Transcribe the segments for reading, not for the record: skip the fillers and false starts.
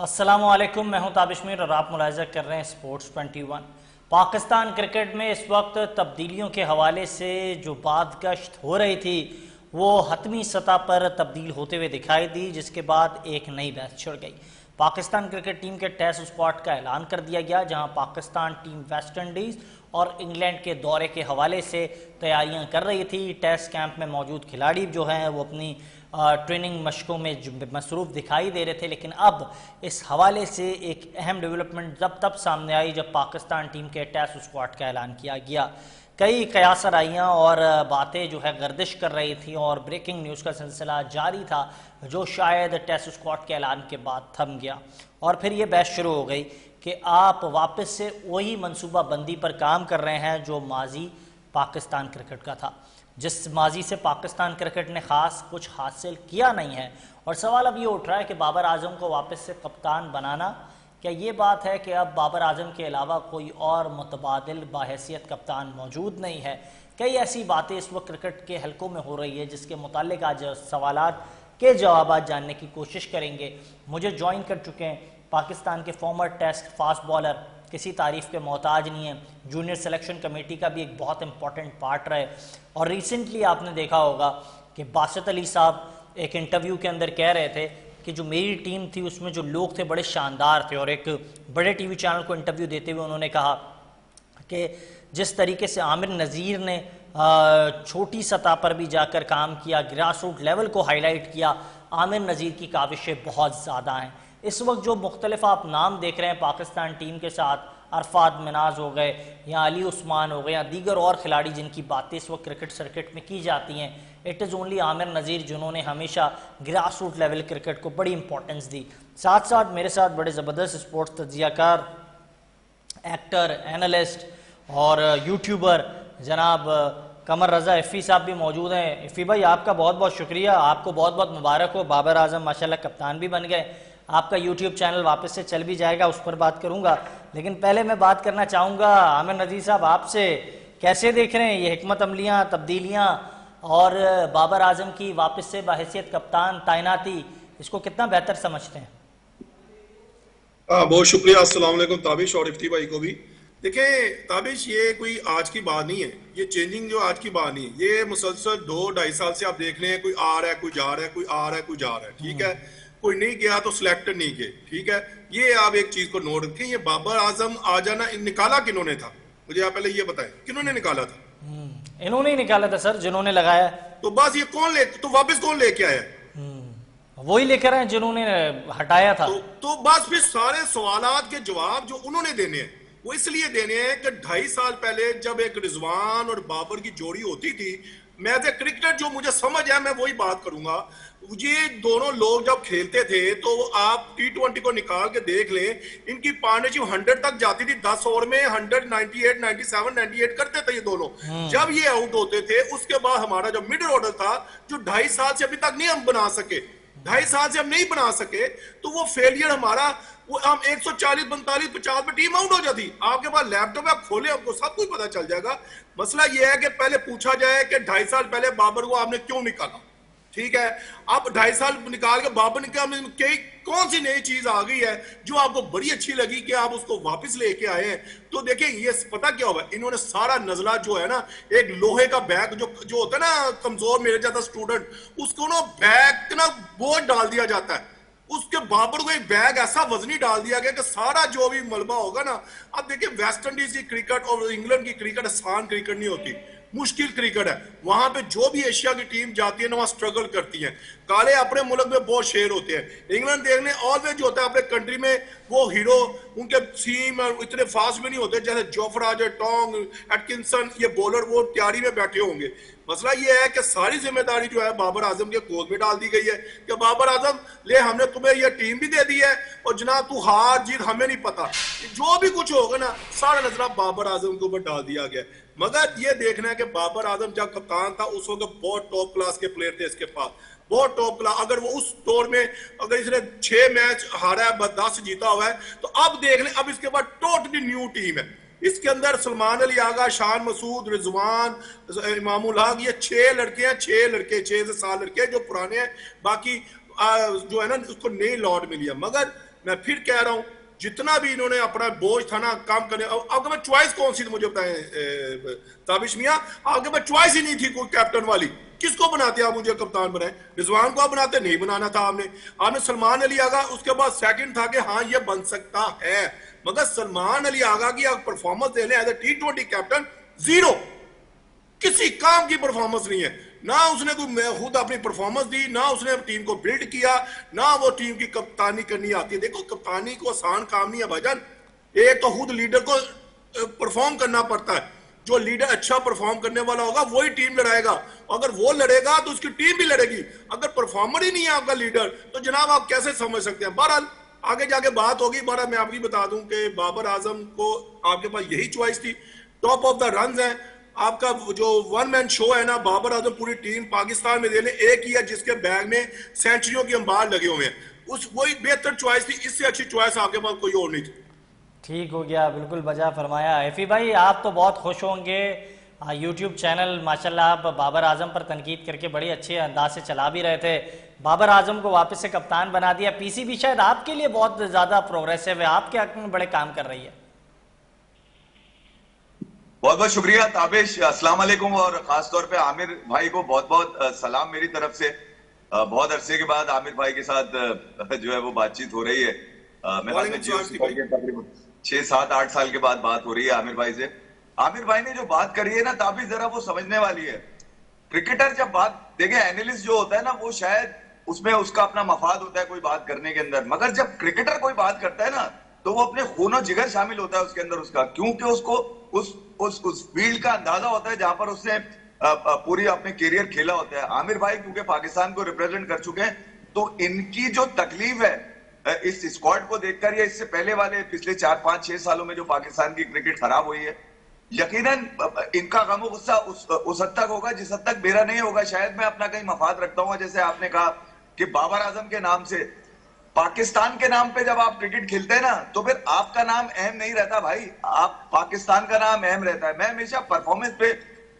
अस्सलामुअलैकुम, मैं हूं ताबिश मीर और आप मुलाहिज़ा कर रहे हैं स्पोर्ट्स 21। पाकिस्तान क्रिकेट में इस वक्त तब्दीलियों के हवाले से जो बादगश्त हो रही थी वो हतमी सतह पर तब्दील होते हुए दिखाई दी, जिसके बाद एक नई बहस छिड़ गई। पाकिस्तान क्रिकेट टीम के टेस्ट स्क्वाड का ऐलान कर दिया गया, जहां पाकिस्तान टीम वेस्ट इंडीज़ और इंग्लैंड के दौरे के हवाले से तैयारियां कर रही थी। टेस्ट कैंप में मौजूद खिलाड़ी जो हैं वो अपनी ट्रेनिंग मशकों में मसरूफ़ दिखाई दे रहे थे, लेकिन अब इस हवाले से एक अहम डेवलपमेंट तब सामने आई जब पाकिस्तान टीम के टेस्ट स्क्वाड का ऐलान किया गया। कई कयासराइयाँ और बातें जो है गर्दिश कर रही थी और ब्रेकिंग न्यूज़ का सिलसिला जारी था, जो शायद टेस्ट स्क्वाड के ऐलान के बाद थम गया और फिर ये बहस शुरू हो गई कि आप वापस से वही मनसूबा बंदी पर काम कर रहे हैं जो माजी पाकिस्तान क्रिकेट का था, जिस माजी से पाकिस्तान क्रिकेट ने ख़ास कुछ हासिल किया नहीं है। और सवाल अब ये उठ रहा है कि बाबर आजम को वापस से कप्तान बनाना, क्या ये बात है कि अब बाबर आजम के अलावा कोई और मुतबादिल बाहैसियत कप्तान मौजूद नहीं है? कई ऐसी बातें इस वक्त क्रिकेट के हलकों में हो रही है जिसके मुताल्लिक आज सवालात के जवाब जानने की कोशिश करेंगे। मुझे ज्वाइन कर चुके हैं पाकिस्तान के फॉर्मर टेस्ट फास्ट बॉलर, किसी तारीफ़ के मोहताज नहीं है, जूनियर सिलेक्शन कमेटी का भी एक बहुत इंपॉर्टेंट पार्ट रहे। और रिसेंटली आपने देखा होगा कि बासित अली साहब एक इंटरव्यू के अंदर कह रहे थे कि जो मेरी टीम थी उसमें जो लोग थे बड़े शानदार थे, और एक बड़े टीवी चैनल को इंटरव्यू देते हुए उन्होंने कहा कि जिस तरीके से आमिर नज़ीर ने छोटी सतह पर भी जाकर काम किया, ग्रास रूट लेवल को हाईलाइट किया, आमिर नज़ीर की काविशें बहुत ज़्यादा हैं। इस वक्त जो मुख्तलिफ आप नाम देख रहे हैं पाकिस्तान टीम के साथ, अरफात मिनाज हो गए या अली उस्मान हो गए या दीगर और खिलाड़ी जिनकी बातें इस वक्त क्रिकेट सर्किट में की जाती हैं, इट इज़ ओनली आमिर नज़ीर जिन्होंने हमेशा ग्रास रूट लेवल क्रिकेट को बड़ी इंपॉर्टेंस दी। साथ साथ मेरे साथ बड़े ज़बरदस्त स्पोर्ट्स तज्ज़ियाकार, एक्टर, एनालिस्ट और यूट्यूबर जनाब कमर रज़ा इफ़ी साहब भी मौजूद हैं। इफ़ी भाई, आपका बहुत बहुत शुक्रिया, आपको बहुत बहुत मुबारक हो, बाबर आजम माशाल्लाह कप्तान भी बन गए। आपका यूट्यूब चैनल वापस से चल भी जाएगा, उस पर बात करूंगा, लेकिन पहले मैं बात करना चाहूँगा आमिर नज़ीर साहब आपसे, कैसे देख रहे हैं ये हिकमत अमलियाँ, तब्दीलियाँ और बाबर आजम की वापस से बाहैसियत कप्तान तैनाती, इसको कितना बेहतर समझते हैं? बहुत शुक्रिया। अस्सलाम वालेकुम ताबिश और इफ्ती भाई को भी। देखें ताबिश, ये कोई आज की बात नहीं है, ये चेंजिंग जो आज की बात नहीं है, ये मुसलसल 2-2.5 साल से आप देख रहे हैं, कोई आ रहा है, कोई जा रहा है, कोई आ रहा है, कोई जा रहा है, ठीक है। कोई नहीं गया तो सिलेक्टेड नहीं गए, ठीक है। ये आप एक चीज को नोट रखें, ये बाबर आजम आ जाना निकाला किन्होंने था, मुझे आप पहले ये बताएं किन्होंने निकाला था? इन्होंने ही निकाला था सर, जिन्होंने लगाया। तो बस ये कौन ले, तो वापस कौन लेके आया? वही लेकर आए जिन्होंने हटाया था। तो बस फिर सारे सवालात के जवाब जो उन्होंने देने हैं वो इसलिए देने हैं कि 2.5 साल पहले जब एक रिजवान और बाबर की जोड़ी होती थी, मैं एज ए क्रिकेटर जो मुझे समझ है मैं वही बात करूंगा, ये दोनों लोग जब खेलते थे तो आप T20 को निकाल के देख लें, इनकी पार्टनरशिप 100 तक जाती थी, 10 ओवर में 100, 98, 97, 98 करते थे ये दोनों। जब ये आउट होते थे उसके बाद हमारा जो मिडिल ऑर्डर था, जो 2.5 साल से अभी तक नहीं हम बना सके, 2.5 साल से हम नहीं बना सके, तो वो फेलियर हमारा, वो हम 140, 42, 50 में टीम आउट हो जाती। आपके पास लैपटॉप है, आप खोले, आपको सब कुछ पता चल जाएगा। मसला ये है कि पहले पूछा जाए कि 2.5 साल पहले बाबर को आपने क्यों निकाला, ठीक है। अब 2.5 साल निकाल के बाबर ने कौन सी नई चीज आ गई है जो आपको बड़ी अच्छी लगी कि आप उसको वापस लेके आए हैं? तो देखिए ये पता क्या हुआ, इन्होंने सारा नजला जो है ना, एक लोहे का बैग जो होता है ना, कमजोर मेरे जैसा स्टूडेंट, उसको ना बैग ना बोझ डाल दिया जाता है, उसके बाबर को एक बैग ऐसा वजनी डाल दिया गया कि सारा जो भी मलबा होगा ना। अब देखिए वेस्ट इंडीज की क्रिकेट और इंग्लैंड की क्रिकेट आसान क्रिकेट नहीं होती, मुश्किल क्रिकेट है। वहां पे जो भी एशिया की टीम जाती है ना, वहां स्ट्रगल करती है। काले अपने मुल्क में बहुत शेर होते हैं, इंग्लैंड देखने ऑलवेज जो होता है अपने कंट्री में वो हीरो, उनके सीम इतने फास्ट भी नहीं होते जैसे जोफ्रा, टोंग, एटकिंसन, ये बॉलर वो तैयारी में बैठे होंगे। मसला ये है कि सारी जिम्मेदारी जो है बाबर आजम के कोच में डाल दी गई है कि बाबर आजम ले, हमने तुम्हें ये टीम भी दे दी है और जनाब तू हार जीत हमें नहीं पता, जो भी कुछ होगा ना सारा नजरा बाबर आजम के ऊपर डाल दिया गया। मगर ये देखना है कि बाबर आजम जब कप्तान था उस वक्त बहुत टॉप क्लास के प्लेयर थे इसके पास, बहुत टॉप क्लास। अगर वो उस दौर में अगर इसने 6 मैच हारा है, 10 जीता हुआ है, तो अब देख लें, अब इसके बाद टोटली न्यू टीम है। इसके अंदर सलमान अली आगा, शान मसूद, रिजवान, इमामुल हक, ये 6 लड़के हैं, 6 से 7 लड़के जो पुराने हैं, बाकी जो है ना उसको नई लॉट मिली है। मगर मैं फिर कह रहा हूं, जितना भी इन्होंने अपना बोझ था ना काम करने, आपके पास चॉइस कौन सी थी मुझे बताएं ताबिश मियां, आपके पास चॉइस ही नहीं थी कोई कैप्टन वाली। किसको बनाते आप मुझे कप्तान बनाए? रिजवान को आप बनाते? नहीं बनाना था आपने सलमान अली आगा उसके बाद सेकंड था कि हाँ ये बन सकता है, मगर सलमान अली आगा की आप परफॉर्मेंस दे लें as a T20 captain, zero, किसी काम की परफॉर्मेंस नहीं है। ना उसने कोई खुद अपनी परफॉर्मेंस दी, ना उसने टीम को बिल्ड किया, ना वो टीम की कप्तानी करनी आती है। देखो कप्तानी को आसान काम नहीं है भाईजान, एक तो खुद लीडर को परफॉर्म करना पड़ता है। जो लीडर अच्छा परफॉर्म करने वाला होगा वही टीम लड़ाएगा, अगर वो लड़ेगा तो उसकी टीम भी लड़ेगी। अगर परफॉर्मर ही नहीं है आपका लीडर तो जनाब आप कैसे समझ सकते हैं? बहरहाल आगे जाके बात होगी। बहरहाल मैं आपको बता दूं कि बाबर आजम को आपके पास यही चॉइस थी, टॉप ऑफ द रन है आपका जो वन मैन शो है ना, बाबर आजम पूरी टीम पाकिस्तान में देने एक ही है जिसके बैग में सेंचुरियों के अंबार लगे हुए हैं, उस वही बेहतर चॉइस थी, इससे अच्छी चॉइस आपके पास कोई और नहीं थी। ठीक हो गया, बिल्कुल बजा फरमाया। एफी भाई आप तो बहुत खुश होंगे, यूट्यूब चैनल माशाल्लाह आप बाबर आजम पर तनकीद करके बड़े अच्छे अंदाज से चला भी रहे थे, बाबर आजम को वापस से कप्तान बना दिया। पीसीबी शायद आपके लिए बहुत ज़्यादा प्रोग्रेसिव है, आपके हक में बड़े काम कर रही है। बहुत बहुत शुक्रिया ताबिश, अस्सलाम वालेकुम, और खास तौर पे आमिर भाई को बहुत बहुत सलाम मेरी तरफ से। बहुत अरसे के बाद आमिर भाई के साथ जो है वो बातचीत हो रही है। तकरीबन 6, 7, 8 साल के बाद बात हो रही है आमिर भाई से। आमिर भाई ने जो बात करी है ना ताबिश, जरा वो समझने वाली है। क्रिकेटर जब बात देखे, एनालिस्ट जो होता है ना वो शायद उसमें उसका अपना मफाद होता है कोई बात करने के अंदर, मगर जब क्रिकेटर कोई बात करता है ना तो वो अपने खूनो जिगर शामिल होता है उसके अंदर उसका, क्योंकि उसको उस फील्ड का अंदाजा होता है जहां पर उसने पूरी अपने करियर खेला होता है। आमिर भाई क्योंकि पाकिस्तान को रिप्रेजेंट कर चुके हैं, तो इनकी जो तकलीफ है इस स्क्वाड को देखकर या इससे पहले वाले पिछले 4, 5, 6 सालों में जो पाकिस्तान की क्रिकेट खराब हुई है, यकीनन इनका गम और गुस्सा उस हद तक होगा जिस हद तक मेरा नहीं होगा। शायद मैं अपना कहीं मफाद रखता हूँ, जैसे आपने कहा कि बाबर आजम के नाम से, पाकिस्तान के नाम पे जब आप क्रिकेट खेलते हैं ना तो फिर आपका नाम अहम नहीं रहता भाई, आप पाकिस्तान का नाम अहम रहता है। मैं हमेशा परफॉर्मेंस पे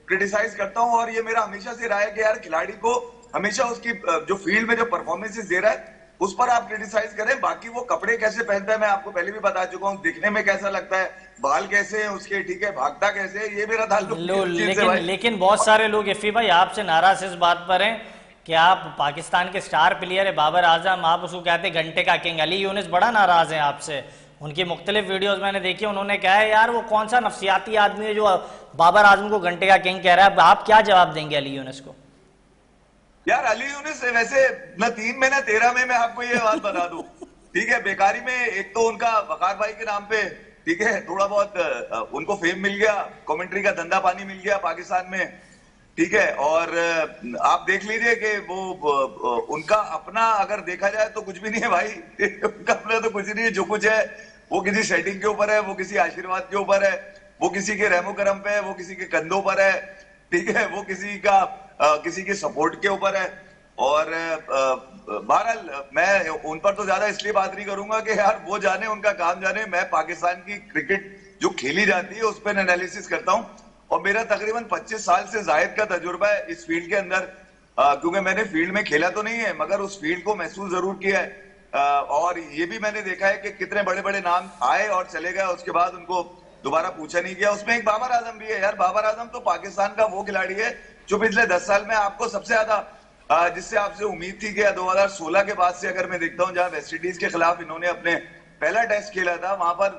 क्रिटिसाइज करता हूं, और ये मेरा हमेशा से रहा है कि यार खिलाड़ी को हमेशा उसकी जो फील्ड में जो परफॉर्मेंसेस दे रहा है उस पर आप क्रिटिसाइज करें। बाकी वो कपड़े कैसे पहनता है मैं आपको पहले भी बता चुका हूं, दिखने में कैसा लगता है, बाल कैसे हैं उसके, ठीक है, भागता कैसे है, ये मेरा ताल्लुक लेकिन बहुत सारे लोग एफी भाई आपसे नाराज इस बात पर हैं कि आप पाकिस्तान के स्टार प्लेयर है बाबर आजम, आप उसको कहते हैं घंटे का किंग। अली यूनिस बड़ा नाराज है आपसे, उनकी मुख्तलिफ वीडियोस मैंने देखी, उन्होंने कहा है यार वो कौन सा नफसियाती आदमी है जो बाबर आजम को घंटे का किंग कह रहा है। आप क्या जवाब देंगे अली यूनिस को? यार अली यूनिस वैसे न 3 में न 13 में मैं आपको ये बात बता दूं, ठीक है, बेकारी में एक तो उनका वकार भाई के नाम पे, ठीक है, थोड़ा बहुत उनको फेम मिल गया, कमेंट्री का धंधा पानी मिल गया पाकिस्तान में, ठीक है, और आप देख लीजिए कि वो उनका अपना अगर देखा जाए तो कुछ भी नहीं है भाई उनका अपना तो कुछ नहीं है, जो कुछ है वो किसी सेटिंग के ऊपर है, वो किसी आशीर्वाद के ऊपर है, वो किसी के रहमो करम पे है, वो किसी के कंधों पर है, ठीक है, वो किसी के सपोर्ट के ऊपर है। और बहरहाल मैं उन पर तो ज्यादा इसलिए बात नहीं करूंगा कि यार वो जाने, उनका काम जाने। मैं पाकिस्तान की क्रिकेट जो खेली जाती है उस पर एनालिसिस करता हूं, और मेरा तकरीबन 25 साल से जायद का तजुर्बा है इस फील्ड के अंदर, क्योंकि मैंने फील्ड में खेला तो नहीं है मगर उस फील्ड को महसूस जरूर किया है। और ये भी मैंने देखा है कि कितने बड़े बड़े नाम आए और चले गए, उसके बाद उनको दोबारा पूछा नहीं गया। उसमें एक बाबर आजम भी है यार। बाबर आजम तो पाकिस्तान का वो खिलाड़ी है जो पिछले 10 साल में आपको सबसे ज्यादा जिससे आपसे उम्मीद थी कि 2016 के बाद से अगर मैं देखता हूं, जहां वेस्ट इंडीज के खिलाफ इन्होंने अपने पहला टेस्ट खेला था, वहां पर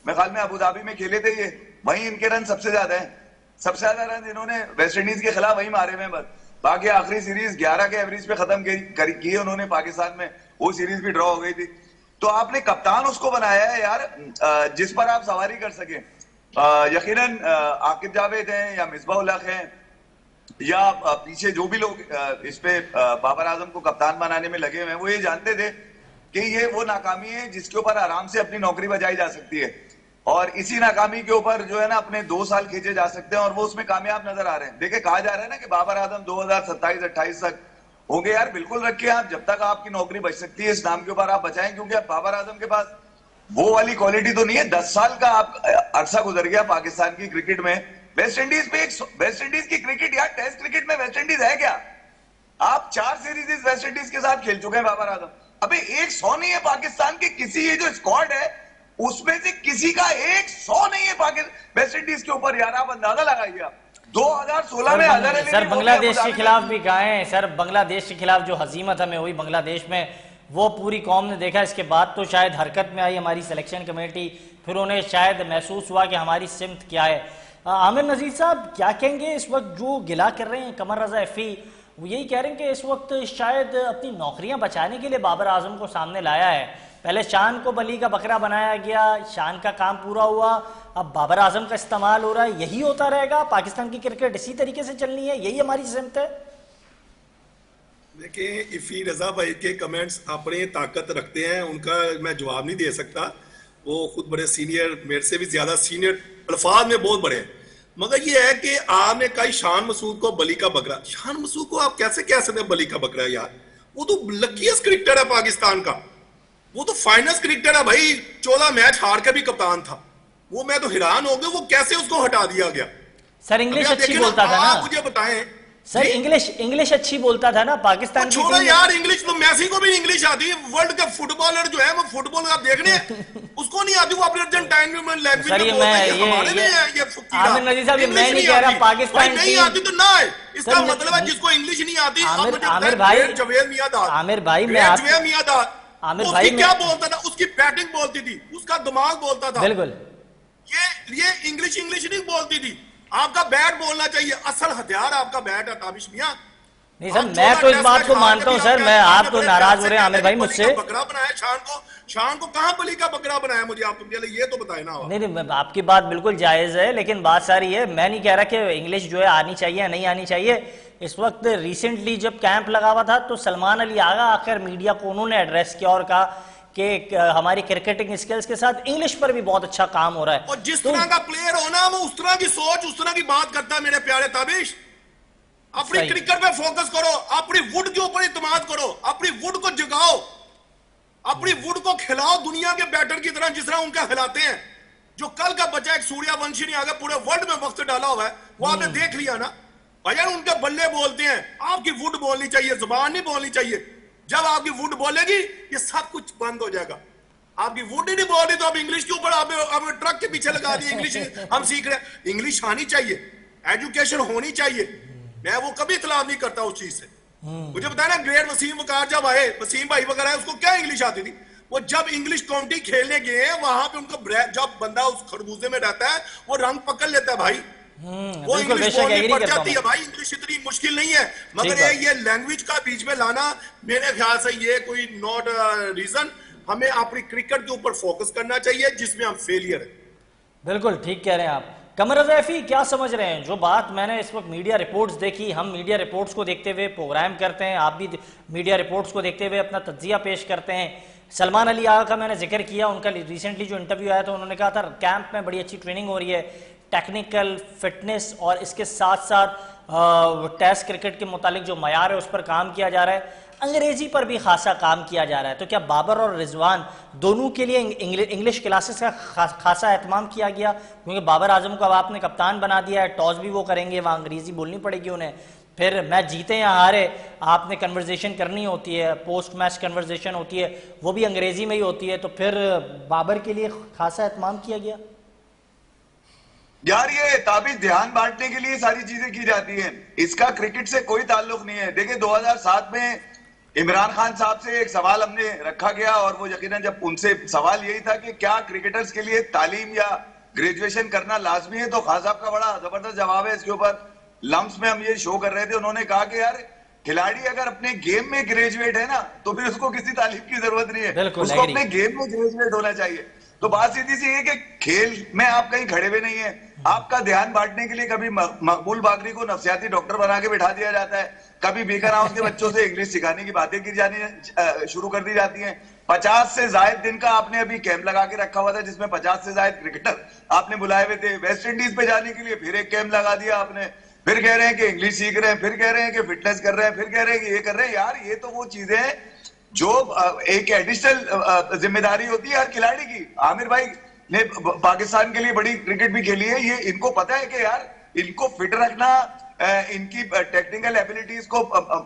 मैं ख्याल में अबू धाबी में खेले थे ये, वहीं इनके रन सबसे ज्यादा हैं, सबसे ज्यादा रन इन्होंने वेस्ट इंडीज के खिलाफ वहीं मारे हुए। बस बाकी आखिरी सीरीज 11 के एवरेज पे खत्म की उन्होंने पाकिस्तान में, वो सीरीज भी ड्रॉ हो गई थी। तो आपने कप्तान उसको बनाया है यार जिस पर आप सवारी कर सके। यकीनन आकिब जावेद हैं या मिसबाह उल हक हैं या पीछे जो भी लोग इस पे बाबर आजम को कप्तान बनाने में लगे हुए हैं, वो ये जानते थे कि ये वो नाकामी है जिसके ऊपर आराम से अपनी नौकरी बजाई जा सकती है, और इसी नाकामी के ऊपर जो है ना अपने 2 साल खींचे जा सकते हैं, और वो उसमें कामयाब नजर आ रहे हैं। देखिए कहा जा रहा है ना कि बाबर आजम 2027-28 तक होंगे। यार बिल्कुल रखिए आप, जब तक आपकी नौकरी बच सकती है इस नाम के ऊपर आप बचाएं, क्योंकि अब बाबर आजम के पास वो वाली क्वालिटी तो नहीं है। 10 साल का आप अरसा गुजर गया पाकिस्तान की क्रिकेट में। वेस्ट इंडीज पे वेस्ट इंडीज की क्रिकेट, यार टेस्ट क्रिकेट में वेस्ट इंडीज है क्या? आप 4 सीरीज वेस्ट इंडीज के साथ खेल चुके हैं बाबर आजम। अबे 100 नहीं है पाकिस्तान के किसी, ये जो स्क्वाड है उसमें से किसी का 100 नहीं है पाकिस्तान वेस्ट इंडीज के ऊपर यार, आप अंदाजा लगाइए आप। 2016 में अजहर अली सर बांग्लादेश के खिलाफ भी गए सर, बांग्लादेश के खिलाफ जो हजीमत हमें हुई बांग्लादेश में, वो पूरी कौम ने देखा। इसके बाद तो शायद हरकत में आई हमारी सिलेक्शन कमेटी, फिर उन्हें शायद महसूस हुआ कि हमारी सिमत क्या है। आमिर नजीर साहब क्या कहेंगे इस वक्त जो गिला कर रहे हैं कमर रजा एफी, वो यही कह रहे हैं कि इस वक्त शायद अपनी नौकरियां बचाने के लिए बाबर आजम को सामने लाया है। पहले शान को बली का बकरा बनाया गया, शान का काम पूरा हुआ, अब बाबर आजम का इस्तेमाल हो रहा है। यही होता रहेगा, पाकिस्तान की क्रिकेट इसी तरीके से चलनी है, यही हमारी सिमत है। देखिए, इफी रजा भाई के कमेंट्स अपनी ताकत रखते हैं, उनका मैं जवाब नहीं दे सकता। वो खुद बड़े सीनियर, मेरे से भी ज्यादा सीनियर अल्फाज में बहुत बड़े हैं। मगर ये है कि आपने कहा शान मसूद को बली का बकरा, शान मसूद को आप कैसे कह सकते हैं बली का बकरा यार? वो तो लकीस्ट क्रिकेटर है पाकिस्तान का, वो तो फाइनेस्ट क्रिकेटर है भाई, 14 मैच हार के भी कप्तान था वो। मैं तो हैरान हो गया वो कैसे उसको हटा दिया गया। सर इंग्लिश अच्छी बोलता था ना, मुझे बताएं सर इंग्लिश अच्छी बोलता था ना पाकिस्तान की। छोड़ो यार इंग्लिश, तो मैसी को भी इंग्लिश आती है। वर्ल्ड का फुटबॉलर जो है वो फुटबॉल आप देखने उसको नहीं आती, वो अपने अर्जेंटाइन में लैंग्वेज में बोलता है। हमारे में है ये फकीरा। आमिर नजीर साहब, मैं नहीं कह रहा पाकिस्तान नहीं आती तो ना है, इसका मतलब है जिसको इंग्लिश नहीं आती। आमिर भाई, जवेद मियादाद, आमिर भाई मैं जवेद मियादाद, आमिर भाई क्या बोलता था? उसकी बैटिंग बोलती थी, उसका दिमाग बोलता था। बिल्कुल, ये इंग्लिश नहीं बोलती थी। आपका बैट बोलना चाहिए, असल हथियार आपका बैट है ताबिश मियां। नहीं सर, मैं तो इस बात को मानता हूं सर, मैं आप तो नाराज हो रहे हैं आमिर भाई मुझसे। बकरा बनाया शान को कहां बली का बकरा बनाया? मुझे आप ये तो बताए ना। नहीं, आपकी बात बिल्कुल जायज है, लेकिन बात सारी है, मैं नहीं कह रहा कि इंग्लिश जो है आनी चाहिए या नहीं आनी चाहिए। इस वक्त रिसेंटली जब कैंप लगा हुआ था तो सलमान अली आगा आकर मीडिया को उन्होंने एड्रेस किया और कहा कि हमारी क्रिकेटिंग स्किल्स के साथ इंग्लिश पर भी बहुत अच्छा काम हो रहा है। और जिस तरह का प्लेयर होना, वो उस तरह की सोच, उस तरह की बात करता है मेरे प्यारे ताबिश। अपनी क्रिकेट पे फोकस करो, अपनी वुड के ऊपर इत्मीनान करो, अपनी वुड को जगाओ, अपनी वुड को खिलाओ दुनिया के बैटर की तरह जिस तरह उनका खिलाते हैं। जो कल का बच्चा एक सूर्यवंशी नहीं आ गया, पूरे वर्ल्ड में वक्त डाला हुआ है, वो आपने देख लिया ना भैया। उनके बल्ले बोलते हैं, आपकी वुड बोलनी चाहिए, जुबान नहीं बोलनी चाहिए। जब आपकी वुड बोलेगी ये सब कुछ बंद हो जाएगा। आपकी वुड ही नहीं बोल रही तो आप इंग्लिश के ऊपर आप ट्रक के पीछे लगा दिए। इंग्लिश हम सीख रहे हैं, इंग्लिश आनी चाहिए, एजुकेशन होनी चाहिए, मैं वो कभी इतलाफ नहीं करता उस चीज से। मुझे बताया ना, ग्रेट वसीम वकार जब आए, वसीम भाई वगैरह, उसको क्या इंग्लिश आती थी? वो जब इंग्लिश काउंटी खेलने गए वहां पे उनको जब बंदा उस खरबूजे में रहता है वो रंग पकड़ लेता है भाई। वो इंग्लिश बोलनी पड़ जाती है भाई। इंग्लिश इतनी मुश्किल नहीं है, मगर ये लैंग्वेज का बीच में लाना मेरे ख्याल से ये कोई नॉट रीजन। हमें अपनी क्रिकेट के ऊपर फोकस करना चाहिए जिसमें हम फेलियर है। बिल्कुल ठीक कह रहे हैं आप। कमर रजा एफी क्या समझ रहे हैं? जो बात मैंने इस वक्त मीडिया रिपोर्ट्स देखी, हम मीडिया रिपोर्ट्स को देखते हुए प्रोग्राम करते हैं, आप भी मीडिया रिपोर्ट्स को देखते हुए अपना तज्जिया पेश करते हैं। सलमान अली आगा का मैंने जिक्र किया, उनका रिसेंटली जो इंटरव्यू आया था उन्होंने कहा था कैंप में बड़ी अच्छी ट्रेनिंग हो रही है, टेक्निकल फिटनेस और इसके साथ साथ टेस्ट क्रिकेट के मुतालिक जो मयार है उस पर काम किया जा रहा है, अंग्रेजी पर भी खासा काम किया जा रहा है। तो क्या बाबर और रिजवान दोनों के लिए इंग्लिश क्लासेस का खासा एहतमाम किया गया? क्योंकि बाबर आजम को अब आपने कप्तान बना दिया है, टॉस भी वो करेंगे, वहाँ अंग्रेजी बोलनी पड़ेगी उन्हें, फिर मैच जीते या हारे आपने कन्वर्जेशन करनी होती है, पोस्ट मैच कन्वर्जेशन होती है, वो भी अंग्रेजी में ही होती है। तो फिर बाबर के लिए खासा एहतमाम किया गया। यार ये ताबिश ध्यान बांटने के लिए सारी चीजें की जाती हैं, इसका क्रिकेट से कोई ताल्लुक नहीं है। देखिए 2007 में इमरान खान साहब से एक सवाल हमने रखा गया और वो यकीनन जब उनसे सवाल यही था कि क्या क्रिकेटर्स के लिए तालीम या ग्रेजुएशन करना लाजमी है, तो खान साहब का बड़ा जबरदस्त जवाब है इसके ऊपर। लम्स में हम ये शो कर रहे थे, उन्होंने कहा कि यार खिलाड़ी अगर अपने गेम में ग्रेजुएट है ना तो फिर उसको किसी तालीम की जरूरत नहीं है, उसको अपने गेम में ग्रेजुएट होना चाहिए। तो बात सीधी सी है कि खेल में आप कहीं खड़े हुए नहीं है, आपका ध्यान बांटने के लिए कभी मकबूल बागरी को नफ्सियाती डॉक्टर बना के बिठा दिया जाता है, कभी बेकर हाउस के बच्चों से इंग्लिश सिखाने की बातें की जानी शुरू कर दी जाती हैं। 50 से ज्यादा दिन का आपने अभी कैंप लगा के रखा हुआ था जिसमें 50 से ज्यादा क्रिकेटर आपने बुलाए हुए थे वेस्ट इंडीज पे जाने के लिए, फिर एक कैंप लगा दिया आपने, फिर कह रहे हैं कि इंग्लिश सीख रहे हैं, फिर कह रहे हैं कि फिटनेस कर रहे हैं, फिर कह रहे हैं कि ये कर रहे हैं। यार ये तो वो चीजें हैं जो एक एडिशनल जिम्मेदारी होती है हर खिलाड़ी की। आमिर भाई ने पाकिस्तान के लिए बड़ी क्रिकेट भी खेली है, ये इनको पता है कि यार इनको फिट रखना इनकी टेक्निकल एबिलिटीज को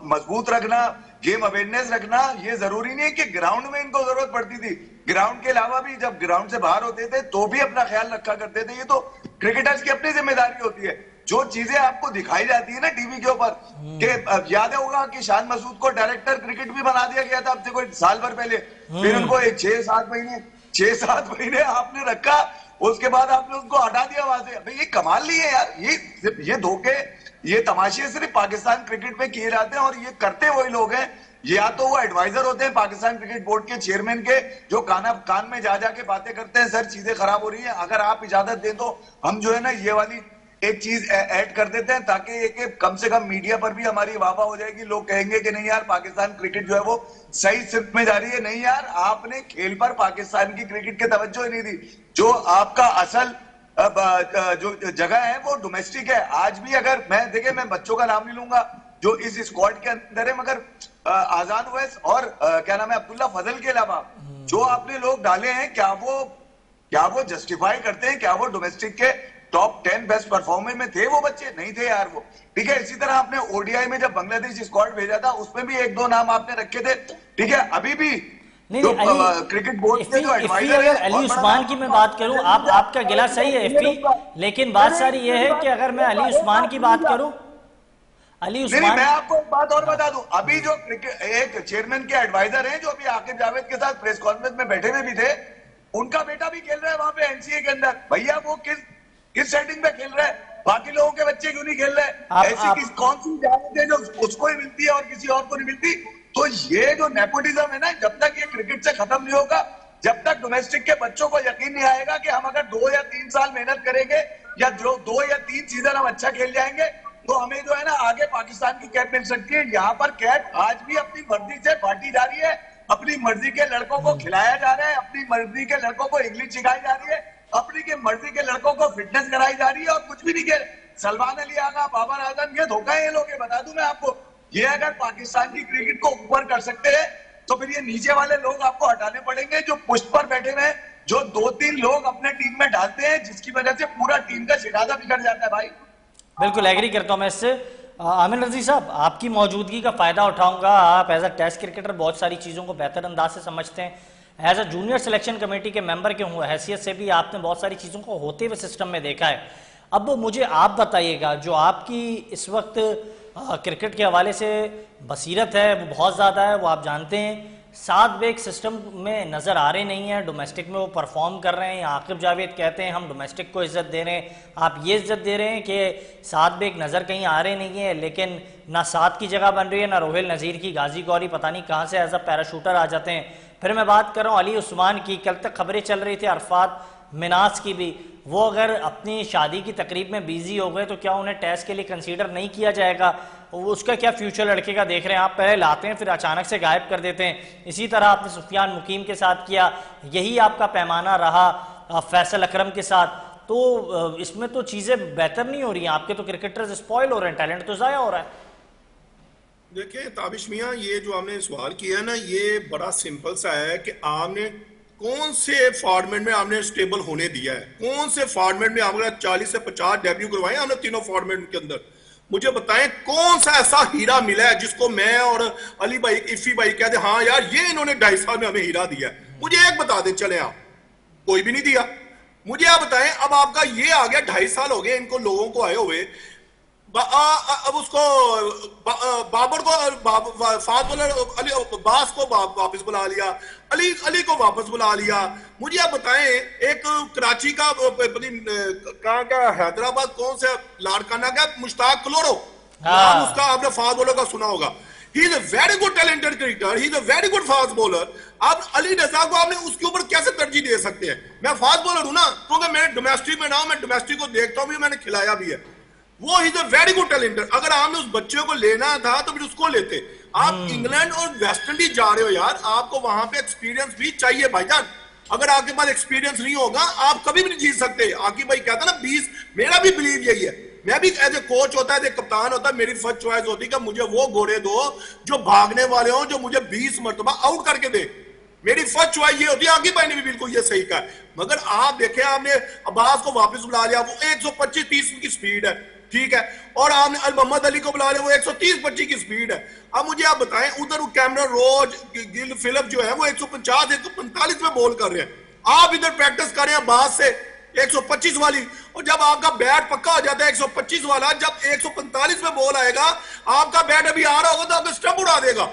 मजबूत रखना, गेम अवेयरनेस रखना, ये जरूरी नहीं है कि ग्राउंड में इनको जरूरत पड़ती थी। ग्राउंड के अलावा भी जब ग्राउंड से बाहर होते थे तो भी अपना ख्याल रखा करते थे। ये तो क्रिकेटर्स की अपनी जिम्मेदारी होती है। जो चीजें आपको दिखाई जाती है ना टीवी के ऊपर, कि याद होगा कि शान मसूद को डायरेक्टर क्रिकेट भी बना दिया गया था अब से कोई साल भर पहले, फिर उनको एक 6-7 महीने आपने रखा, उसके बाद आपने उनको हटा दिया वहां से। भाई ये कमाल नहीं है यार, ये धोखे, ये तमाशे सिर्फ पाकिस्तान क्रिकेट में किए जाते हैं और ये करते वही लोग हैं। या तो वो एडवाइजर होते हैं पाकिस्तान क्रिकेट बोर्ड के चेयरमैन के, जो कान में जा जाके बातें करते हैं, सर चीजें खराब हो रही है, अगर आप इजाजत दें तो हम जो है ना ये वाली एक चीज ऐड कर देते हैं, ताकि एक कम से कम मीडिया पर भी हमारी वाहवाह हो जाएगी। लोग कहेंगे कि नहीं यार पाकिस्तान क्रिकेट जो है वो सही सिर्फ में जा रही है। नहीं यार, आपने खेल पर पाकिस्तान की क्रिकेट की तवज्जो ही नहीं दी। जो आपका असल जो जगह है वो डोमेस्टिक है। आज भी अगर मैं बच्चों का नाम नहीं लूंगा जो इस स्क्वाड के अंदर है, मगर आजान ओवैस और क्या नाम है अब्दुल्ला फजल के अलावा जो आपने लोग डाले हैं, क्या वो जस्टिफाई करते हैं? क्या वो डोमेस्टिक के टॉप 10 बेस्ट परफॉर्मर में थे? वो बच्चे नहीं थे यार वो। ठीक है, इसी तरह आपने ओडीआई में जब बांग्लादेश स्क्वाड भेजा था उसमें भी 1-2 नाम आपने रखे थे। ठीक है, अभी भी नहीं, तो अली, क्रिकेट बोर्ड के जो एडवाइजर अगर है, अली उस्मान की मैं बात करूं, आपका गिला सही है इफ्फी, लेकिन बात सारी ये है कि अगर मैं अली उस्मान की बात करूं, अली उस्मान, मैं आपको एक बात और बता दूं, अभी जो एक चेयरमैन के एडवाइजर हैं जो अभी आकिब जावेद के साथ प्रेस कॉन्फ्रेंस में बैठे हुए भी थे, उनका बेटा भी खेल रहा है वहां पे एनसीए के अंदर। भैया वो किस सेटिंग में खेल रहा है? बाकी लोगों के बच्चे क्यों नहीं खेल रहे? ऐसी कौन सी इजाजत है जो उसको ही मिलती है और किसी और को नहीं मिलती? तो ये जो नेपोटिज्म है ना, जब तक ये क्रिकेट से खत्म नहीं होगा, जब तक डोमेस्टिक के बच्चों को यकीन नहीं आएगा कि हम अगर 2 या 3 साल मेहनत करेंगे या 2 या 3 सीजन हम अच्छा खेल जाएंगे तो हमें जो है ना आगे पाकिस्तान की कैप मिल सकती है। यहाँ पर कैप आज भी अपनी मर्जी से बांटी जा रही है, अपनी मर्जी के लड़कों को खिलाया जा रहा है, अपनी मर्जी के लड़कों को इंग्लिश सिखाई जा रही है, अपनी के मर्जी के लड़कों को फिटनेस कराई जा रही है, और कुछ भी नहीं खेल। सलमान अली आगा, बाबर आजम, ये धोखा है ये लोग, ये बता दूं मैं आपको। ये अगर पाकिस्तान की क्रिकेट को ऊपर कर सकते हैं तो फिर ये नीचे वाले लोग आपको हटाने पड़ेंगे जो पुष्ट पर बैठे हुए हैं, जो 2-3 लोग अपने टीम में डालते हैं, जिसकी वजह से पूरा टीम का शिराजा बिगड़ जाता है भाई। बिल्कुल एग्री करता हूं मैं इससे। आमिर रजी साहब, आपकी मौजूदगी का फायदा उठाऊंगा। आप एज अ टेस्ट क्रिकेटर बहुत सारी चीज़ों को बेहतर अंदाज से समझते हैं, as a junior selection committee के मेंबर के हैसियत से भी आपने बहुत सारी चीज़ों को होते हुए सिस्टम में देखा है। अब मुझे आप बताइएगा, जो आपकी इस वक्त क्रिकेट के हवाले से बसीरत है वो बहुत ज़्यादा है, वो आप जानते हैं, सात बेग सिस्टम में नज़र आ रहे नहीं हैं, डोमेस्टिक में वो परफॉर्म कर रहे हैं। आकिब जावेद कहते हैं हम डोमेस्टिक को इज़्ज़त दे रहे हैं, आप ये इज़्ज़त दे रहे हैं कि सात बेग नज़र कहीं आ रहे नहीं है, लेकिन ना सात की जगह बन रही है, ना रोहिल नज़ीर की गाजी गौरी पता नहीं कहाँ से एज अ पैराशूटर आ जाते हैं। फिर मैं बात कर रहा हूँ अली उस्मान की, कल तक खबरें चल रही थी अरफात मिनास की भी, वो अगर अपनी शादी की तकरीब में बिजी हो गए तो क्या उन्हें टेस्ट के लिए कंसीडर नहीं किया जाएगा? उसका क्या फ्यूचर लड़के का देख रहे हैं आप? पहले लाते हैं फिर अचानक से गायब कर देते हैं। इसी तरह आपने सुफियान मुकीम के साथ किया, यही आपका पैमाना रहा फैसल अकरम के साथ। तो इसमें तो चीज़ें बेहतर नहीं हो रही हैं, आपके तो क्रिकेटर्स स्पॉइल हो रहे हैं, टैलेंट तो ज़ाया हो रहा है। देखिए ताबिश मियाँ, ये जो आपने सवाल किया ना, ये बड़ा सिंपल सा है कि आपने कौन से फॉर्मेट में आपने स्टेबल होने दिया है, कौन से फॉर्मेट में आपने 40 से 50 डेब्यू करवाए हमने तीनों फॉर्मेट के अंदर। मुझे बताएं कौन सा ऐसा हीरा मिला है जिसको मैं और अली भाई, इफ़ी भाई कहते हाँ यार ये इन्होंने 2.5 साल में हमें हीरा दिया है? मुझे एक बता दें चले आप, कोई भी नहीं दिया। मुझे आप बताएं, अब आपका ये आ गया 2.5 साल हो गए इनको लोगों को आए हुए, अब उसको बाबर को फाद बॉलर अली अब्बास को वापस बुला लिया, अली को वापस बुला लिया। मुझे आप बताएं, एक कराची का कहाँ का हैदराबाद कौन से लाड़काना का मुश्ताक कलोरो, नाम उसका आपने फास्ट बॉलर का सुना होगा। He is a very good talented cricketer, he is a very good fast bowler. आप अली रजा को आपने उसके ऊपर कैसे तरजीह दे सकते हैं? मैं फास्ट बॉलर हूं ना, क्योंकि मैं डोमेस्टिक में ना हूं, मैं डोमेस्टिक को देखता हूं भी, मैंने खिलाया भी है। वो is a very good talented. अगर आपने उस बच्चे को लेना था तो फिर उसको लेते। आप इंग्लैंड और वेस्ट इंडीज जा रहे हो यार, आपको वहां पे एक्सपीरियंस भी चाहिए भाईजान। अगर आपके पास एक्सपीरियंस नहीं होगा आप कभी भी नहीं जीत सकते। आकिब भाई कहता ना 20, मेरा भी बिलीव यही है। मैं भी एज ए कोच होता है, एज ए कप्तान होता है, मेरी फर्स्ट चॉइस होती है कि मुझे वो घोड़े दो जो भागने वाले हो, जो मुझे 20 मरतबा आउट करके दे। मेरी फर्स्ट चॉइस ये होती है। आकिब भाई ने भी बिल्कुल ये सही कहा। मगर आप देखें, आपने अब्बास को वापस बुला लिया, वो 125-30 की स्पीड है, ठीक है, और आपने अल मोहम्मद अली को बुला लिया, वो 130-25 की स्पीड है। अब मुझे आप बताएं, उधर वो कैमरन रोज, गिल फिलिप जो है वो 150 145 में बॉल कर रहे हैं, आप इधर प्रैक्टिस कर रहे हैं बात से 125 वाली, और जब आपका बैट पक्का हो जाता है 125 वाला, जब 145 में बॉल आएगा, आपका बैट अभी आ रहा होगा तो आपका स्टंप उड़ा देगा।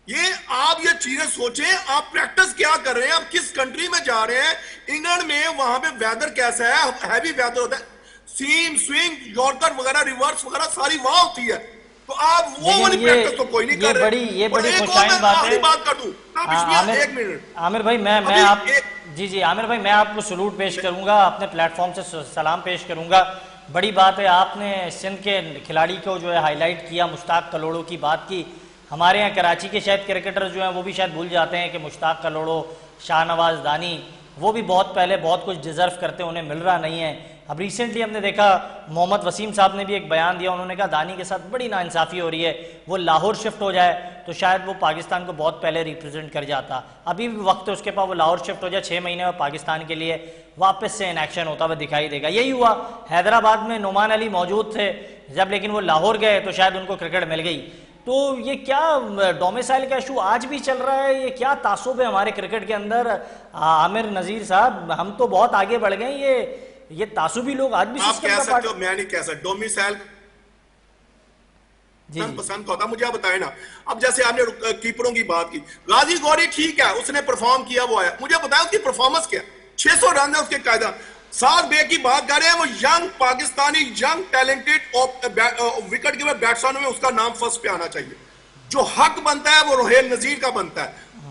ये आप ये चीजें सोचें, आप प्रैक्टिस क्या कर रहे हैं, आप किस कंट्री में जा रहे हैं। इंग्लैंड में वहां पे वेदर कैसा है, हैवी वेदर होता है, सीम स्विंग यॉर्कर वगैरह रिवर्स वगैरह सारी वहां होती है, तो आप वो वाली प्रैक्टिस तो कोई नहीं कर रहे। ये बड़ी खुशाइन बात है। बात कर दूं एक मिनट आमिर भाई, मैं आप जी आमिर भाई, मैं आपको सलूट पेश करूंगा, अपने प्लेटफॉर्म से सलाम पेश करूंगा। बड़ी बात है, आपने सिंध के खिलाड़ी को जो है हाईलाइट किया, मुश्ताक कलोड़ो की बात की। हमारे यहाँ कराची के शायद क्रिकेटर जो हैं वो भी शायद भूल जाते हैं कि मुश्ताक कलोड़ो, शाहनवाज दानी, वो भी बहुत पहले बहुत कुछ डिजर्व करते हैं, उन्हें मिल रहा नहीं है। अब रिसेंटली हमने देखा मोहम्मद वसीम साहब ने भी एक बयान दिया, उन्होंने कहा दानी के साथ बड़ी नाइंसाफ़ी हो रही है, वो लाहौर शिफ्ट हो जाए तो शायद वो पाकिस्तान को बहुत पहले रिप्रेजेंट कर जाता। अभी भी वक्त है उसके पास, वो लाहौर शिफ्ट हो जाए, 6 महीने में पाकिस्तान के लिए वापस से इन एक्शन होता हुआ दिखाई देगा। यही हुआ, हैदराबाद में नुमान अली मौजूद थे जब, लेकिन वो लाहौर गए तो शायद उनको क्रिकेट मिल गई। तो ये क्या डोमिसाइल का इशू आज भी चल रहा है, ये क्या तासुब है हमारे क्रिकेट के अंदर? आमिर नज़ीर साहब, हम तो बहुत आगे बढ़ गए, ये तासुबी लोग आज भी आप कह सकते हो, मैं नहीं कह सकता। डोमिसाइल जी पसंद का होता, मुझे आप बताएं ना। अब जैसे आपने कीपरों की बात की, गाजी गौरी ठीक है, उसने परफॉर्म किया, वो आया, मुझे बताया उसकी परफॉर्मेंस क्या, 600 रन है उसके कायदा। साद बे की बात कर रहे हैं, वो young Pakistani young talented wicket keeper batsman में उसका नाम फर्स्ट पे आना चाहिए। जो हक बनता है वो रोहेल नजीर का बनता है।